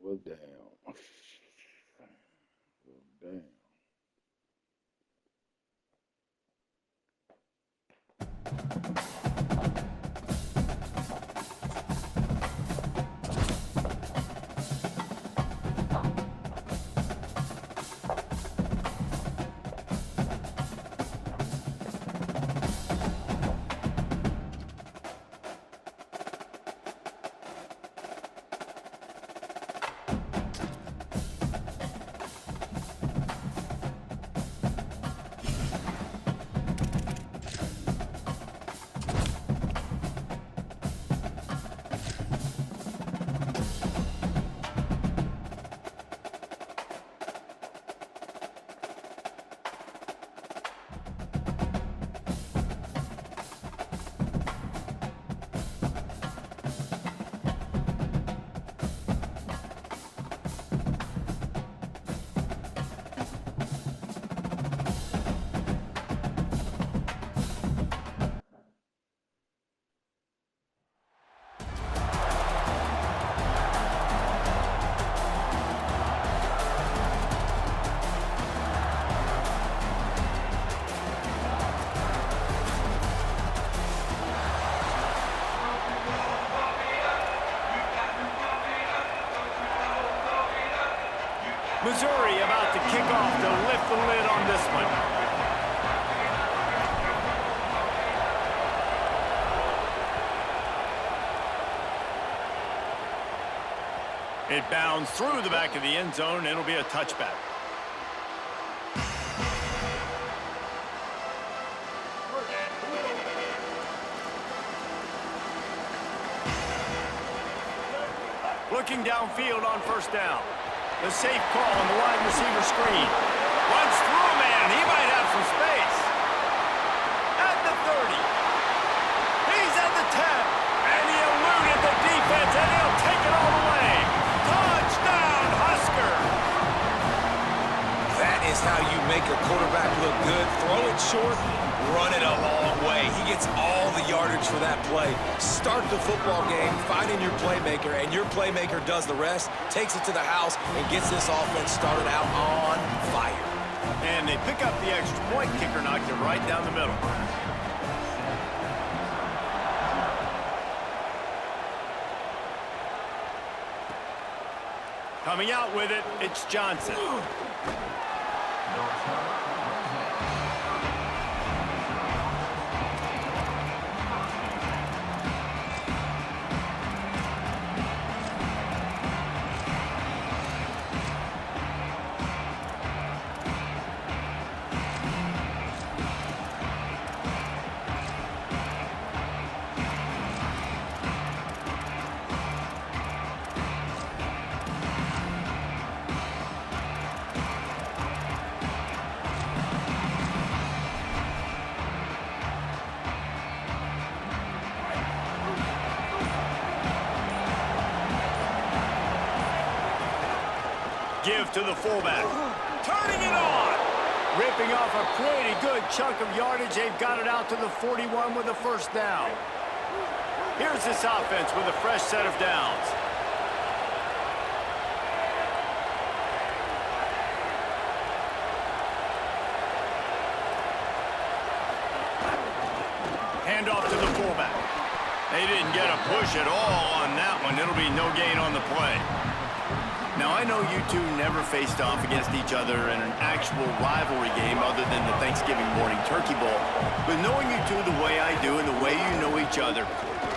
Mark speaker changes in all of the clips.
Speaker 1: Well, damn. Well, damn.
Speaker 2: Missouri about to kick off to lift the lid on this one. It bounds through the back of the end zone, and it'll be a touchback. Looking downfield on first down. The safe call on the wide receiver screen. Runs through a man. He might have some space. At the 30. He's at the 10. And he eluded the defense, and he'll take it all the way. Touchdown, Huskers!
Speaker 3: That is how you make a quarterback look good. Throw it short, run it a long way. He gets all the yardage for that play. Start the football game, finding your playmaker, and your playmaker does the rest, takes it to the house, and gets this offense started out on fire.
Speaker 2: And they pick up the extra point. Kicker knocked it right down the middle. Coming out with it, it's Johnson. Give to the fullback. Turning it on. Ripping off a pretty good chunk of yardage. They've got it out to the 41 with a first down. Here's this offense with a fresh set of downs. Hand off to the fullback. They didn't get a push at all on that one. It'll be no gain on the play. Now, I know you two never faced off against each other in an actual rivalry game other than the Thanksgiving morning turkey bowl. But knowing you two the way I do and the way you know each other,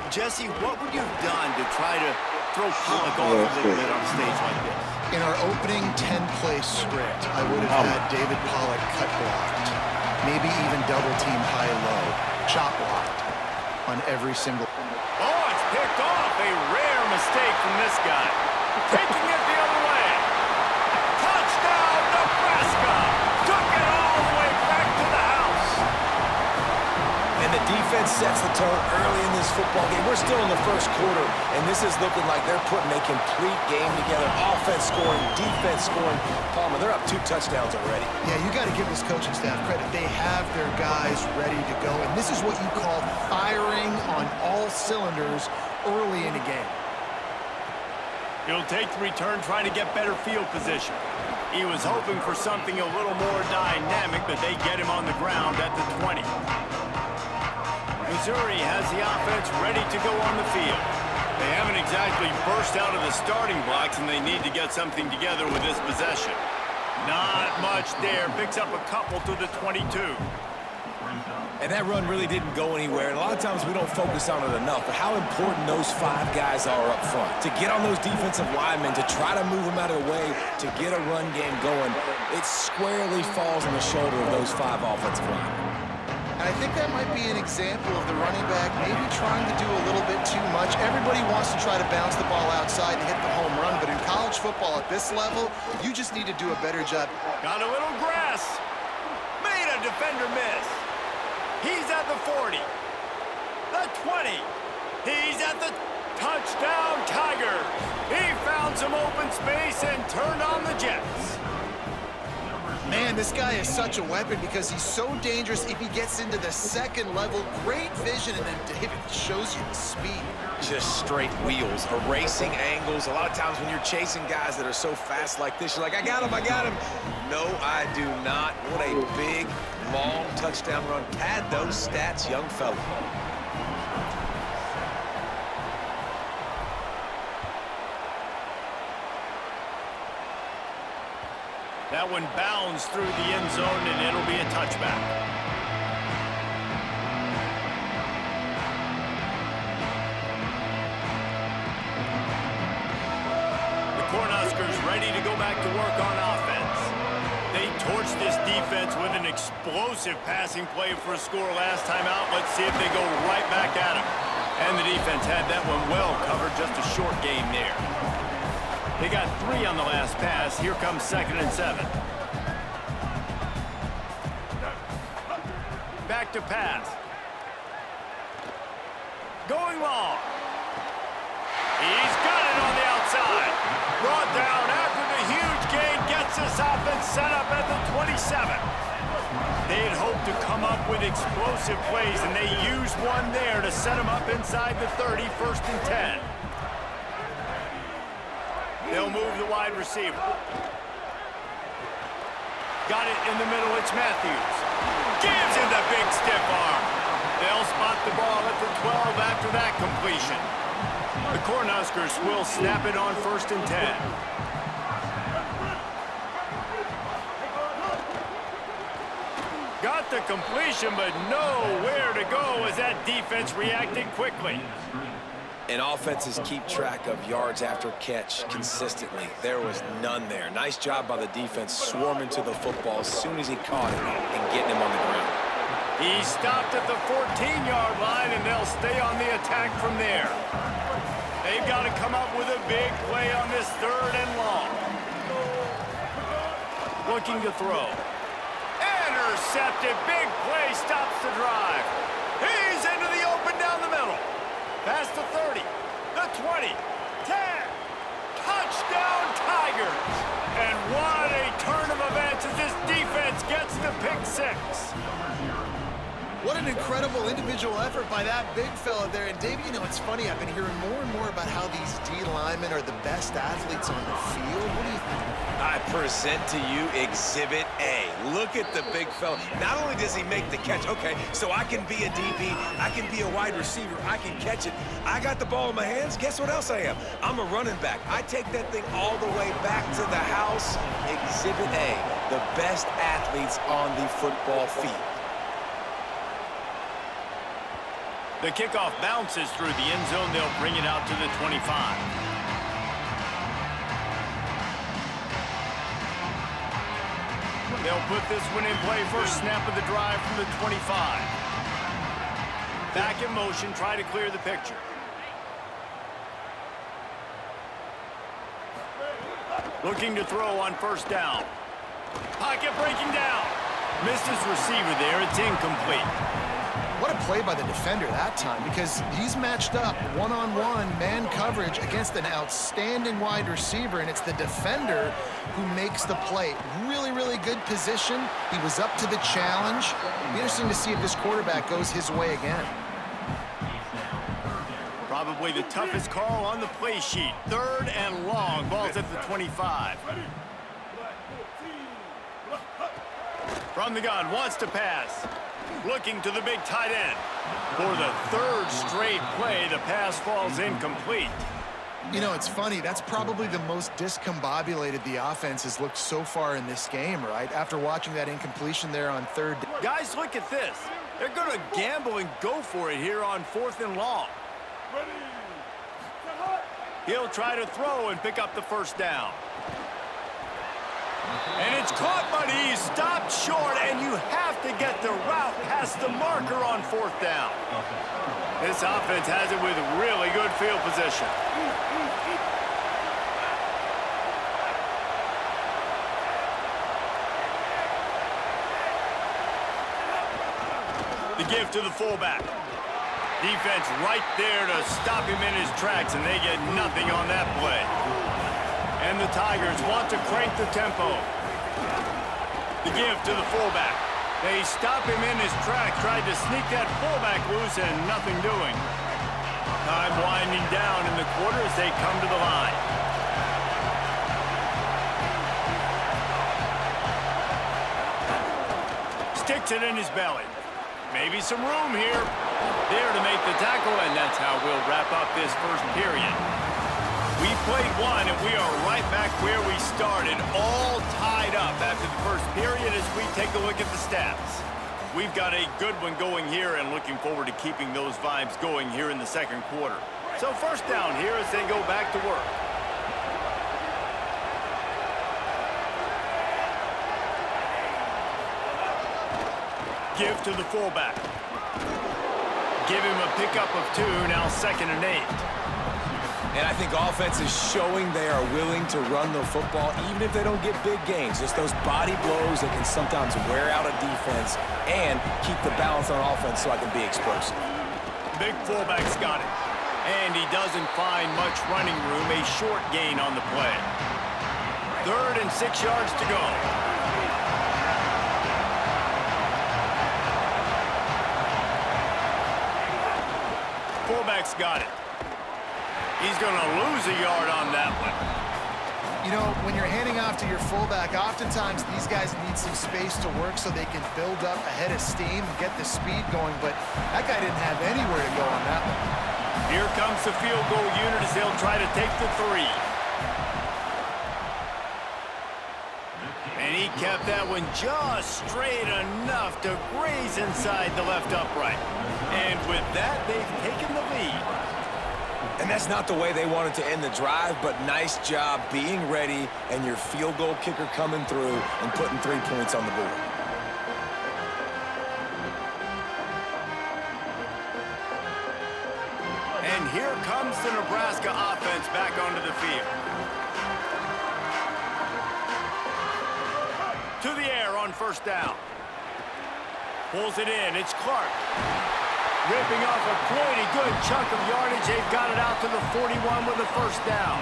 Speaker 2: Jesse, what would you have done to try to throw Pollock off a little bit on a stage like this?
Speaker 4: In our opening 10-play script, I would have had David Pollock cut blocked, maybe even double-team high-low, chop blocked on every single...
Speaker 2: Oh, it's picked off. A rare mistake from this guy. Taking it the other way. Touchdown, Nebraska. Took it all the way back to the house.
Speaker 3: And the defense sets the tone early in this football game. We're still in the first quarter, and this is looking like they're putting a complete game together. Offense scoring, defense scoring. Palmer, they're up 2 touchdowns already.
Speaker 4: Yeah, you got to give this coaching staff credit. They have their guys ready to go, and this is what you call firing on all cylinders early in the game.
Speaker 2: He'll take the return, trying to get better field position. He was hoping for something a little more dynamic, but they get him on the ground at the 20. Missouri has the offense ready to go on the field. They haven't exactly burst out of the starting blocks, and they need to get something together with this possession. Not much there. Picks up a couple to the 22.
Speaker 3: And that run really didn't go anywhere. And a lot of times we don't focus on it enough, but how important those 5 guys are up front. To get on those defensive linemen, to try to move them out of the way, to get a run game going, it squarely falls on the shoulder of those 5 offensive linemen.
Speaker 4: And I think that might be an example of the running back maybe trying to do a little bit too much. Everybody wants to try to bounce the ball outside and hit the home run, but in college football at this level, you just need to do a better job.
Speaker 2: Got a little grass. Made a defender miss. He's at the 40. The 20. He's at the touchdown Tigers. He found some open space and turned on the Jets.
Speaker 4: Man, this guy is such a weapon because he's so dangerous if he gets into the second level. Great vision, and then David shows you the speed.
Speaker 3: Just straight wheels, erasing angles. A lot of times when you're chasing guys that are so fast like this, you're like, I got him, I got him. No, I do not. What a big, long touchdown run. Pad those stats, young fella.
Speaker 2: That one bounds through the end zone, and it'll be a touchback. The Cornhuskers ready to go back to work on offense. They torched this defense with an explosive passing play for a score last time out. Let's see if they go right back at him. And the defense had that one well covered, just a short game there. They got 3 on the last pass. Here comes 2nd and 7. Back to pass. Going long. He's got it on the outside. Brought down after the huge gain. Gets this offense set up at the 27. They had hoped to come up with explosive plays, and they used one there to set them up inside the 30, 1st and 10. They'll move the wide receiver. Got it in the middle. It's Matthews. Gives him the big stiff arm. They'll spot the ball at the 12 after that completion. The Cornhuskers will snap it on 1st and 10. Got the completion, but nowhere to go as that defense reacted quickly.
Speaker 3: And offenses keep track of yards after catch consistently. There was none there. Nice job by the defense swarming to the football as soon as he caught it and getting him on the ground.
Speaker 2: He stopped at the 14-yard line, and they'll stay on the attack from there. They've got to come up with a big play on this 3rd and long. Looking to throw. Intercepted. Big play stops the drive. He's into the open down the middle. Past the 30, the 20, 10. Touchdown Tigers. And what a turn of events as this defense gets the pick 6.
Speaker 4: What an incredible individual effort by that big fella there. And Davey, you know, it's funny, I've been hearing more and more about how these D linemen are the best athletes on the field. What do you think?
Speaker 3: I present to you Exhibit A. Look at the big fella. Not only does he make the catch, okay, so I can be a DB, I can be a wide receiver, I can catch it. I got the ball in my hands. Guess what else I am? I'm a running back. I take that thing all the way back to the house. Exhibit A, the best athletes on the football field.
Speaker 2: The kickoff bounces through the end zone. They'll bring it out to the 25. They'll put this one in play. First snap of the drive from the 25. Back in motion, try to clear the picture. Looking to throw on 1st down. Pocket breaking down. Missed his receiver there. It's incomplete.
Speaker 4: What a play by the defender that time, because he's matched up one-on-one man coverage against an outstanding wide receiver, and it's the defender who makes the play. Really, really good position. He was up to the challenge. It'll be interesting to see if this quarterback goes his way again.
Speaker 2: Probably probably the toughest call on the play sheet. 3rd and long. Ball's at the 25. From the gun, wants to pass. Looking to the big tight end. For the 3rd straight play, the pass falls incomplete.
Speaker 4: You know, it's funny. That's probably the most discombobulated the offense has looked so far in this game, right? After watching that incompletion there on 3rd.
Speaker 2: Guys, look at this. They're going to gamble and go for it here on 4th and long. He'll try to throw and pick up the 1st down. And it's caught, but he's stopped short, and you have to get the route past the marker on 4th down. This offense has it with really good field position. The give to the fullback. Defense right there to stop him in his tracks, and they get nothing on that play. And the Tigers want to crank the tempo. The give to the fullback. They stop him in his tracks, tried to sneak that fullback loose, and nothing doing. Time winding down in the quarter as they come to the line. Sticks it in his belly. Maybe some room here. There to make the tackle, and that's how we'll wrap up this first period. We played one, and we are right back where we started, all tied up after the first period as we take a look at the stats. We've got a good one going here and looking forward to keeping those vibes going here in the 2nd quarter. So 1st down here as they go back to work. Give to the fullback. Give him a pickup of 2, now 2nd and 8.
Speaker 3: And I think offense is showing they are willing to run the football, even if they don't get big gains. Just those body blows that can sometimes wear out a defense and keep the balance on offense so I can be explosive.
Speaker 2: Big fullback's got it. And he doesn't find much running room, a short gain on the play. 3rd and 6 yards to go. Fullback's got it. He's going to lose a yard on that one.
Speaker 4: You know, when you're handing off to your fullback, oftentimes these guys need some space to work so they can build up a head of steam and get the speed going, but that guy didn't have anywhere to go on that one.
Speaker 2: Here comes the field goal unit as they'll try to take the 3. And he kept that one just straight enough to graze inside the left upright. And with that, they've taken the lead.
Speaker 3: And that's not the way they wanted to end the drive, but nice job being ready and your field goal kicker coming through and putting 3 points on the board.
Speaker 2: And here comes the Nebraska offense back onto the field. To the air on 1st down. Pulls it in. It's Clark. Ripping off a pretty good chunk of yardage. They've got it out to the 41 with a 1st down.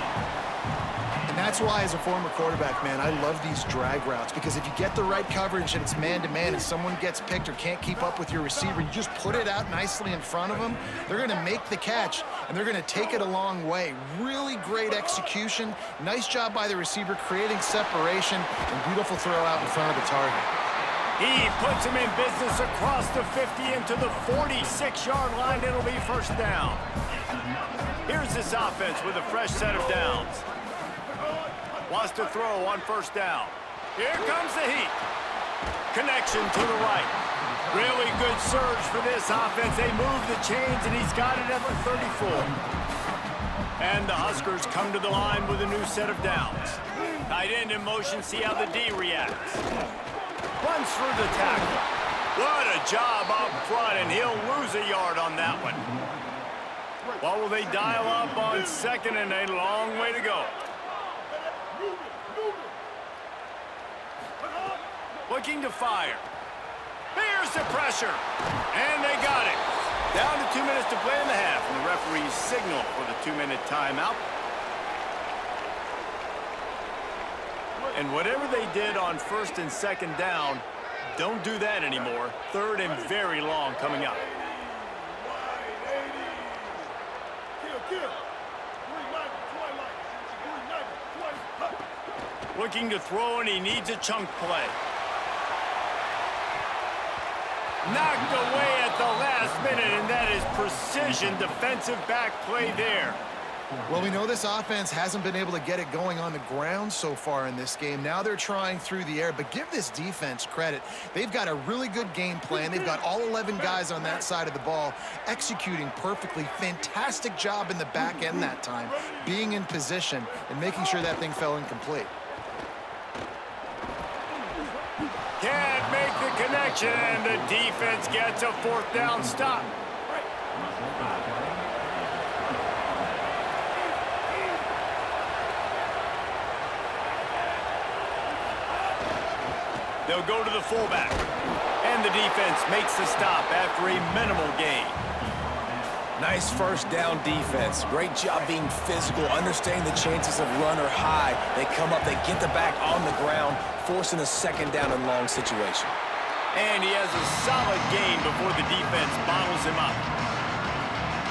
Speaker 4: And that's why, as a former quarterback, man, I love these drag routes, because if you get the right coverage and it's man-to-man and someone gets picked or can't keep up with your receiver, you just put it out nicely in front of them, they're going to make the catch, and they're going to take it a long way. Really great execution. Nice job by the receiver creating separation, and beautiful throw out in front of the target.
Speaker 2: He puts him in business across the 50 into the 46-yard line. It'll be 1st down. Here's this offense with a fresh set of downs. Wants to throw on 1st down. Here comes the heat. Connection to the right. Really good surge for this offense. They move the chains, and he's got it at the 34. And the Huskers come to the line with a new set of downs. Tight end in motion, see how the D reacts. Runs through the tackle. What a job up front, and he'll lose a yard on that one. What will they dial up on 2nd and a long way to go? Looking to fire. Here's the pressure. And they got it. Down to 2 minutes to play in the half, and the referees signal for the 2-minute timeout. And whatever they did on 1st and 2nd down, don't do that anymore. 3rd and very long coming up. Looking to throw, and he needs a chunk play. Knocked away at the last minute, and that is precision defensive back play there.
Speaker 4: Well, we know this offense hasn't been able to get it going on the ground so far in this game. Now they're trying through the air, but give this defense credit. They've got a really good game plan. They've got all 11 guys on that side of the ball executing perfectly. Fantastic job in the back end that time, being in position and making sure that thing fell incomplete.
Speaker 2: Can't make the connection, and the defense gets a fourth down stop. They'll go to the fullback, and the defense makes the stop after a minimal gain.
Speaker 3: Nice first down defense. Great job being physical, understanding the chances of run or high. They come up, they get the back on the ground, forcing a second down and long situation.
Speaker 2: And he has a solid gain before the defense bottles him up.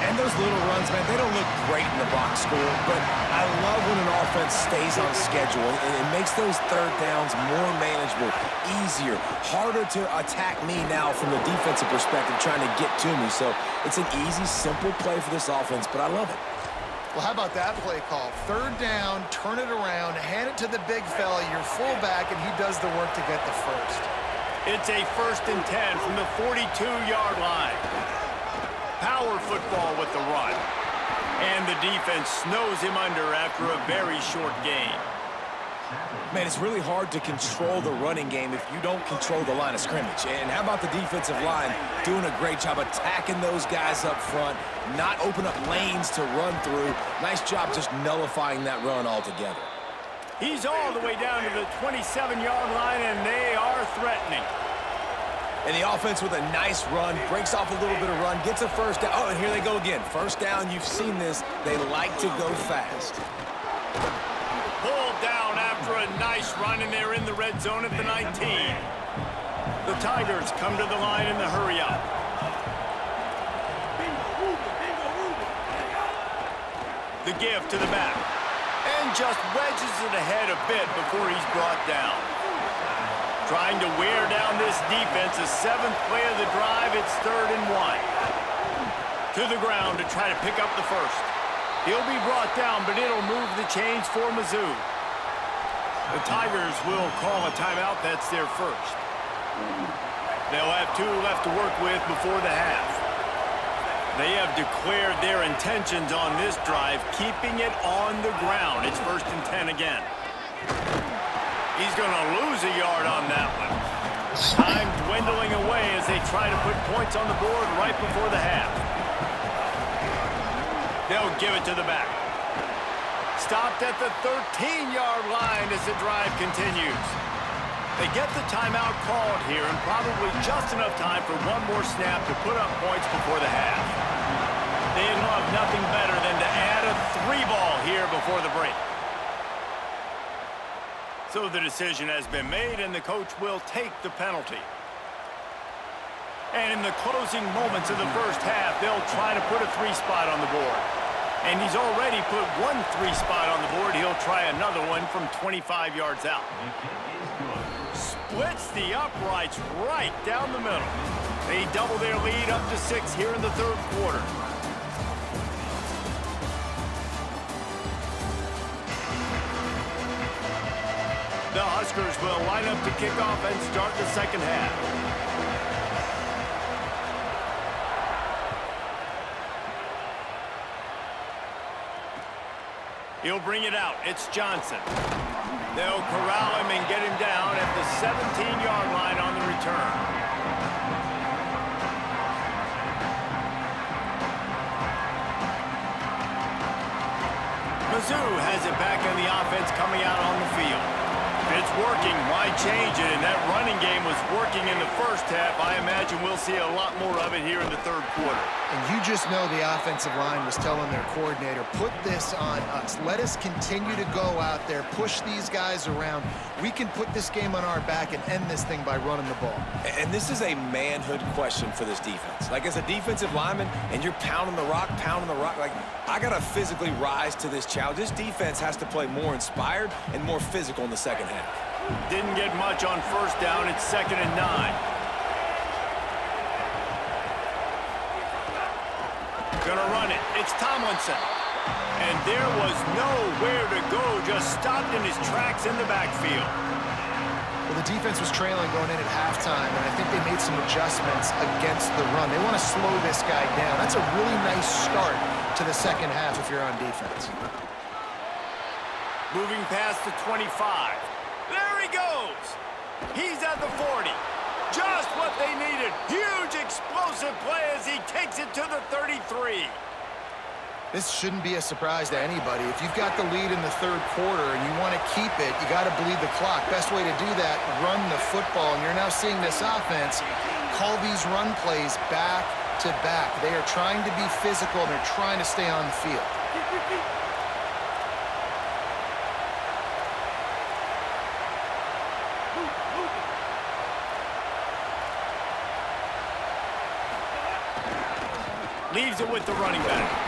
Speaker 3: And those little runs, man, they don't look great in the box score, but I love when an offense stays on schedule, and it makes those third downs more manageable, easier, harder to attack me now from the defensive perspective trying to get to me. So it's an easy, simple play for this offense, but I love it.
Speaker 4: Well, how about that play call? Third down, turn it around, hand it to the big fella, your fullback, and he does the work to get the first.
Speaker 2: It's a 1st and 10 from the 42-yard line. Power football with the run. And the defense snows him under after a very short gain.
Speaker 3: Man, it's really hard to control the running game if you don't control the line of scrimmage. And how about the defensive line doing a great job attacking those guys up front, not open up lanes to run through. Nice job just nullifying that run altogether.
Speaker 2: He's all the way down to the 27-yard line, and they are threatening.
Speaker 3: And the offense with a nice run, breaks off a little bit of run, gets a first down. Oh, and here they go again. First down, you've seen this. They like to go fast.
Speaker 2: Pulled down after a nice run, and they're in the red zone at the 19. The Tigers come to the line in the hurry up. The give to the back. And just wedges it ahead a bit before he's brought down. Trying to wear down this defense, the 7th play of the drive, it's 3rd and 1. To the ground to try to pick up the first. He'll be brought down, but it'll move the chains for Mizzou. The Tigers will call a timeout. That's their first. They'll have 2 left to work with before the half. They have declared their intentions on this drive, keeping it on the ground. It's 1st and 10 again. He's going to lose a yard on that one. Time dwindling away as they try to put points on the board right before the half. They'll give it to the back. Stopped at the 13-yard line as the drive continues. They get the timeout called here, and probably just enough time for one more snap to put up points before the half. They'd love nothing better than to add a 3-ball here before the break. So the decision has been made, and the coach will take the penalty. And in the closing moments of the first half, they'll try to put a 3 spot on the board. And he's already put 1 3 spot on the board. He'll try another one from 25 yards out. Splits the uprights right down the middle. They double their lead up to 6 here in the 3rd quarter. The Huskers will line up to kick off and start the second half. He'll bring it out. It's Johnson. They'll corral him and get him down at the 17-yard line on the return. Mizzou has it back in the offense coming out on the field. it's working, why change it? And that running game was working in the first half. I imagine we'll see a lot more of it here in the third quarter.
Speaker 4: And you just know the offensive line was telling their coordinator, put this on us. Let us continue to go out there, push these guys around. We can put this game on our back and end this thing by running the ball.
Speaker 3: And this is a manhood question for this defense. Like, as a defensive lineman, and you're pounding the rock, like, I got to physically rise to this challenge. This defense has to play more inspired and more physical in the second half.
Speaker 2: Didn't get much on first down. It's 2nd and 9. Gonna run it. It's Tomlinson. And there was nowhere to go. Just stopped in his tracks in the backfield.
Speaker 4: Well, the defense was trailing going in at halftime, and I think they made some adjustments against the run. They want to slow this guy down. That's a really nice start to the second half if you're on defense.
Speaker 2: Moving past the 25. There he goes. He's at the 40. Just what they needed. Huge explosive play as he takes it to the 33.
Speaker 4: This shouldn't be a surprise to anybody. If you've got the lead in the third quarter and you want to keep it, you got to bleed the clock. Best way to do that, run the football. And you're now seeing this offense call these run plays back to back. They are trying to be physical, and they're trying to stay on the field.
Speaker 2: Leaves it with the running back.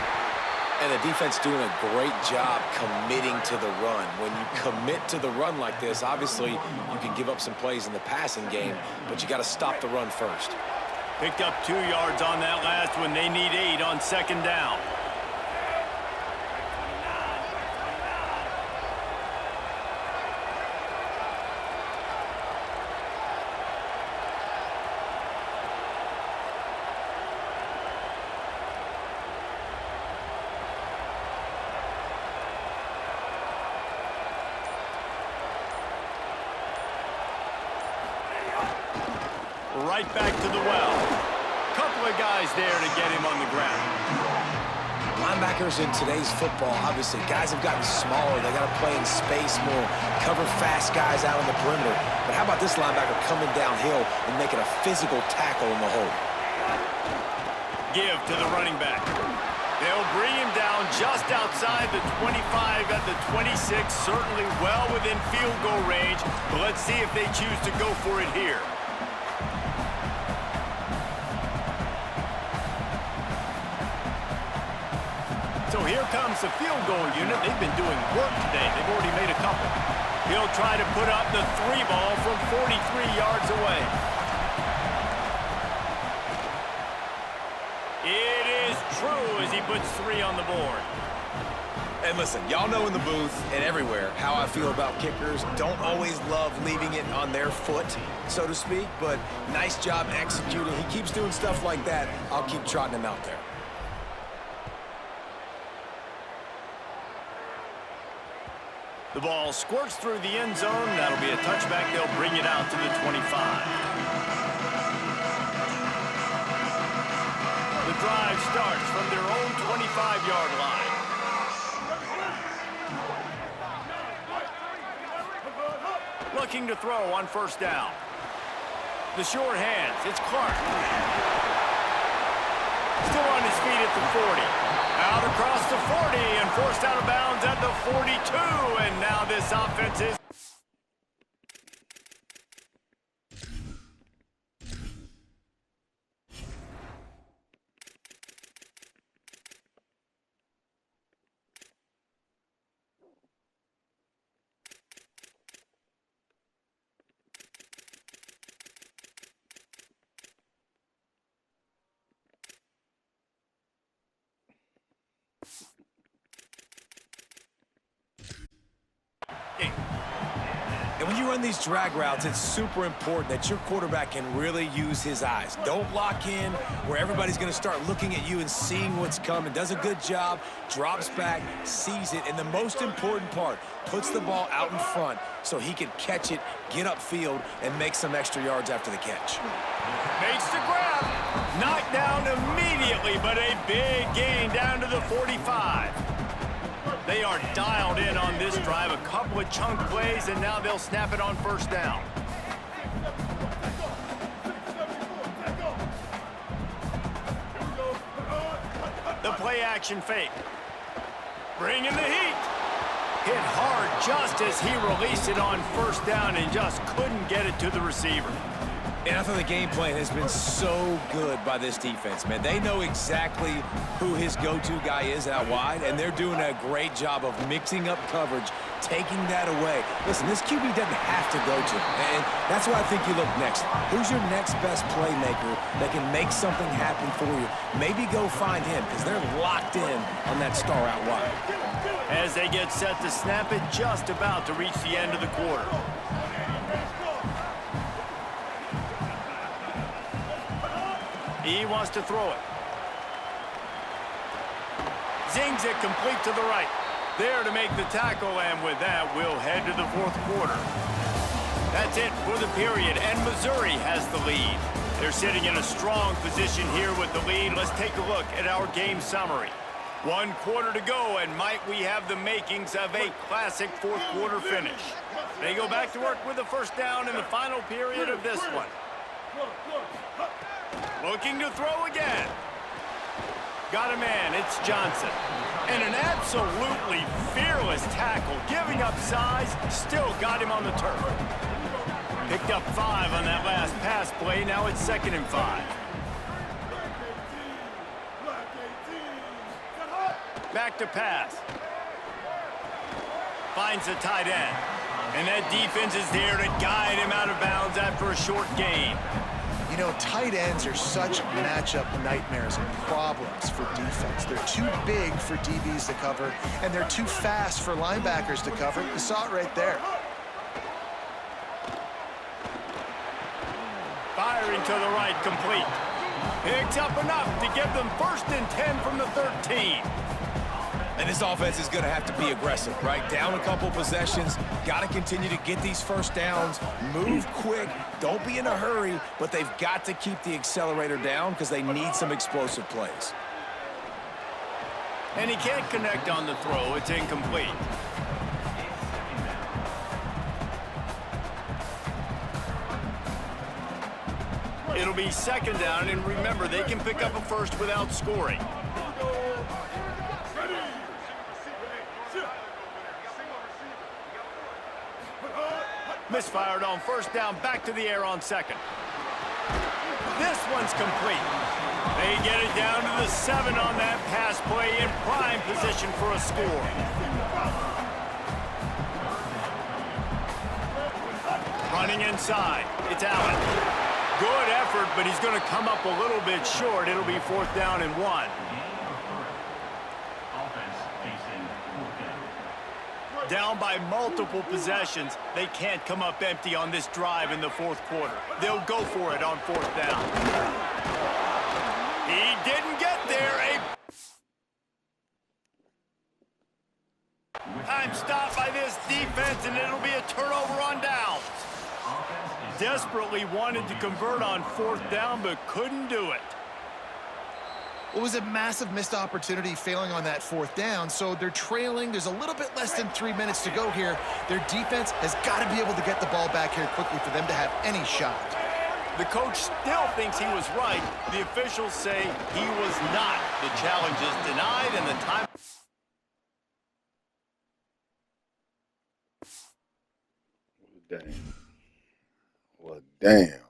Speaker 3: And the defense doing a great job committing to the run. When you commit to the run like this, obviously you can give up some plays in the passing game, but you got to stop the run first.
Speaker 2: Picked up 2 yards on that last one. They need 8 on 2nd down. Right back to the well. Couple of guys there to get him on the ground.
Speaker 3: Linebackers in today's football, obviously, guys have gotten smaller. They got to play in space more, cover fast guys out on the perimeter. But how about this linebacker coming downhill and making a physical tackle in the hole?
Speaker 2: Give to the running back. They'll bring him down just outside the 25 at the 26, certainly well within field goal range. But let's see if they choose to go for it here. So here comes the field goal unit. They've been doing work today. They've already made a couple. He'll try to put up the 3 ball from 43 yards away. It is true as he puts 3 on the board.
Speaker 3: And listen, y'all know in the booth and everywhere how I feel about kickers. Don't always love leaving it on their foot, so to speak, but nice job executing. He keeps doing stuff like that. I'll keep trotting him out there.
Speaker 2: The ball squirts through the end zone. That'll be a touchback. They'll bring it out to the 25. The drive starts from their own 25-yard line. Looking to throw on first down. The short hands. It's Clark. Still on his feet at the 40. Out across the 40 and forced out of bounds at the 42. And now this offense is...
Speaker 3: And when you run these drag routes, it's super important that your quarterback can really use his eyes. Don't lock in where everybody's going to start looking at you and seeing what's coming. Does a good job, drops back, sees it, and the most important part, puts the ball out in front so he can catch it, get upfield, and make some extra yards after the catch.
Speaker 2: Makes the grab. Knocked down immediately, but a big gain down to the 45. They are dialed in on this drive. A couple of chunk plays, and now they'll snap it on first down. The play action fake. Bringing the heat. Hit hard just as he released it on first down and just couldn't get it to the receiver.
Speaker 3: And I thought the game plan has been so good by this defense, man. They know exactly who his go-to guy is out wide, and they're doing a great job of mixing up coverage, taking that away. Listen, this QB doesn't have to go to, and that's why I think you look next. Who's your next best playmaker that can make something happen for you? Maybe go find him, because they're locked in on that star out wide.
Speaker 2: As they get set to snap it, just about to reach the end of the quarter. He wants to throw it. Zings it complete to the right. There to make the tackle, and with that, we'll head to the fourth quarter. That's it for the period, and Missouri has the lead. They're sitting in a strong position here with the lead. Let's take a look at our game summary. 1 quarter to go, and might we have the makings of a classic fourth quarter finish. They go back to work with the first down in the final period of this one. Looking to throw again. Got a man, it's Johnson. And an absolutely fearless tackle, giving up size, still got him on the turf. Picked up 5 on that last pass play, now it's 2nd and 5. Back to pass. Finds the tight end. And that defense is there to guide him out of bounds after a short gain.
Speaker 4: You know, tight ends are such matchup nightmares and problems for defense. They're too big for DBs to cover, and they're too fast for linebackers to cover. You saw it right there.
Speaker 2: Firing to the right, complete. Picks up enough to give them 1st and 10 from the 13.
Speaker 3: And this offense is going to have to be aggressive, right? Down a couple possessions, got to continue to get these first downs, move quick, don't be in a hurry, but they've got to keep the accelerator down because they need some explosive plays.
Speaker 2: And he can't connect on the throw. It's incomplete. It'll be 2nd down, and remember, they can pick up a first without scoring. Misfired on first down, back to the air on 2nd. This one's complete. They get it down to the 7 on that pass play, in prime position for a score. Running inside, it's Allen. Good effort, but he's going to come up a little bit short. It'll be 4th down and 1. Down by multiple possessions. They can't come up empty on this drive in the 4th quarter. They'll go for it on 4th down. He didn't get there. Time stopped by this defense, and it'll be a turnover on downs. Desperately wanted to convert on 4th down, but couldn't do it.
Speaker 4: It was a massive missed opportunity failing on that 4th down, so they're trailing. There's a little bit less than 3 minutes to go here. Their defense has got to be able to get the ball back here quickly for them to have any shot.
Speaker 2: The coach still thinks he was right. The officials say he was not. The challenge is denied, and the time...
Speaker 1: Damn. Well, damn.